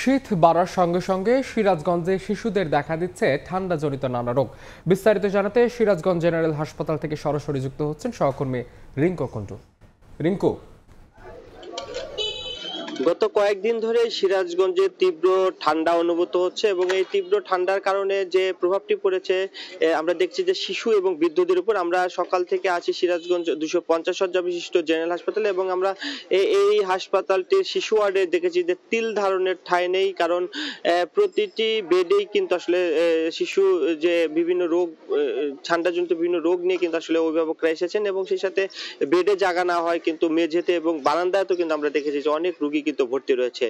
শীত বাড়ার সঙ্গে সঙ্গে সিরাজগঞ্জে শিশুদের দেখা দিচ্ছে ঠান্ডাজনিত নানা রোগ। বিস্তারিত জানাতে সিরাজগঞ্জ জেনারেল হাসপাতাল থেকে সরাসরি যুক্ত হচ্ছেন সহকর্মী রিঙ্কু কুন্ডু। রিঙ্কু, গত কয়েকদিন ধরে সিরাজগঞ্জে তীব্র ঠান্ডা অনুভূত হচ্ছে এবং এই তীব্র ঠান্ডার কারণে যে প্রভাবটি পড়েছে আমরা দেখছি যে শিশু এবং বৃদ্ধদের উপর। আমরা সকাল থেকে আছি সিরাজগঞ্জ 250 শয্যা বিশিষ্ট জেনারেল হাসপাতালে এবং আমরা এই হাসপাতালটির শিশু ওয়ার্ডে দেখেছি যে তিল ধারণের ঠাঁই নেই, কারণ প্রতিটি বেডেই কিন্তু আসলে শিশু যে বিভিন্ন রোগ, ঠান্ডাজনিত বিভিন্ন রোগ নিয়ে কিন্তু আসলে অভিভাবকরা এসেছেন এবং সেই সাথে বেডে জায়গা না হয় কিন্তু মেঝেতে এবং বারান্দায় তো কিন্তু আমরা দেখেছি যে অনেক রোগী কিন্তু ভর্তি রয়েছে।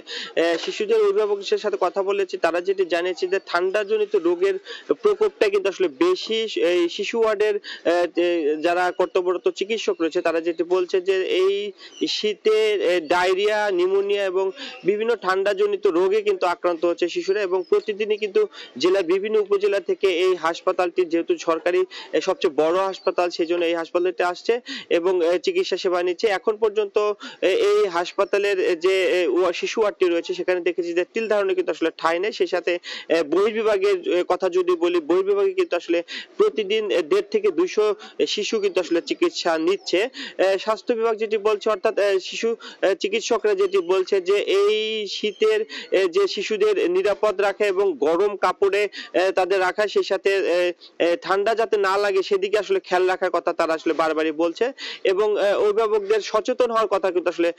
শিশুদের অভিভাবকদের সাথে কথা বলেছি, তারা যেটি জানিয়েছে যে ঠান্ডাজনিত রোগের প্রকোপটা কিন্তু আসলে বেশি এই শিশু ওয়ার্ডের যারা কর্তব্যরত চিকিৎসক রয়েছে তারা যেটি বলছে যে এই শীতে ডায়রিয়া, নিউমোনিয়া এবং বিভিন্ন ঠান্ডাজনিত রোগে কিন্তু আক্রান্ত হচ্ছে শিশুরা এবং প্রতিদিনই কিন্তু জেলার বিভিন্ন উপজেলা থেকে এই হাসপাতালটি যেহেতু সরকারি সবচেয়ে বড় হাসপাতাল সেই জন্য এই হাসপাতালটি আসছে এবং চিকিৎসা সেবা নিচ্ছে। এখন পর্যন্ত এই হাসপাতালের যে শিশু ওয়ার্ডটি রয়েছে সেখানে দেখেছি যে তিল ধারণে কিন্তু আসলে ঠাঁই নেই। সেই সাথে বহির্বিভাগের কথা যদি বলি, বহির্বিভাগে কিন্তু আসলে প্রতিদিন 150 থেকে 200 শিশু কিন্তু আসলে চিকিৎসা নিচ্ছে। স্বাস্থ্য বিভাগ যেটি বলছে, অর্থাৎ শিশু চিকিৎসকরা যেটি বলছে যে এই শীতের যে শিশুদের নিরাপদ রাখা এবং গরম কাপড়ে তাদের রাখা, সেই সাথে ঠান্ডা যাতে না লাগে সেদিকে আসলে খেয়াল রাখার কথা তারা আসলে বারবারই বলছে এবং অভিভাবকদের সচেতন হওয়ার কথা কিন্তু আসলে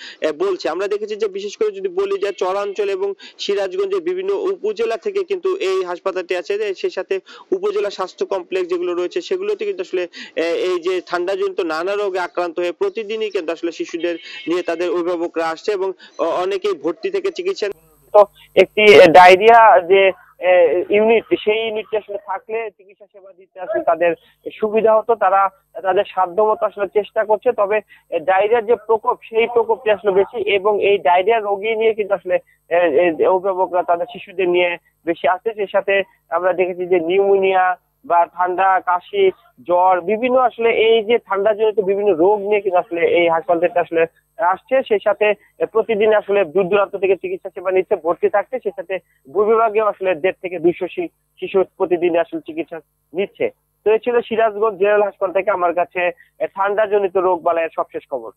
বলছে। আমরা দেখেছি যে বিশেষ করে যদি বলি যে চরাঞ্চল এবং সিরাজগঞ্জের বিভিন্ন উপজেলা থেকে কিন্তু এই হাসপাতালটি আছে, সেই সাথে উপজেলা স্বাস্থ্য কমপ্লেক্স যেগুলো রয়েছে সেগুলোতে কিন্তু আসলে এই যে ঠান্ডাজনিত নানা রোগে আক্রান্ত হয়ে প্রতিদিনই কিন্তু আসলে শিশুদের নিয়ে তাদের অভিভাবকরা আসছে এবং অনেকেই ভর্তি থেকে চিকিৎসা। তো একটি ডায়রিয়া যে ইউনিট, সেই ইউনিটটি আসলে থাকলে চিকিৎসা সেবা দিতে আসলে তাদের সুবিধা হতো। তারা তাদের সাধ্যমতো আসলে চেষ্টা করছে, তবে ডায়রিয়ার যে প্রকোপ সেই প্রকোপটি আসলে বেশি এবং এই ডায়রিয়া রোগী নিয়ে কিন্তু আসলে অভিভাবকরা তাদের শিশুদের নিয়ে বেশি আসছে। সেই সাথে আমরা দেখেছি যে নিউমোনিয়া বা ঠান্ডা, কাশি, জ্বর, বিভিন্ন আসলে এই যে ঠান্ডা জনিত বিভিন্ন রোগ নিয়ে কিন্তু আসলে এই হাসপাতালটা আসলে আসছে। সেই সাথে প্রতিদিন আসলে দূর দূরান্ত থেকে চিকিৎসা সেবা নিচ্ছে, ভর্তি থাকছে। সেই সাথে বিভাগেও আসলে 150 থেকে 200 শিশু প্রতিদিন আসলে চিকিৎসা নিচ্ছে। তো এই ছিল সিরাজগঞ্জ জেনারেল হাসপাতাল থেকে আমার কাছে ঠান্ডা জনিত রোগ বালাইয়ের সবশেষ খবর।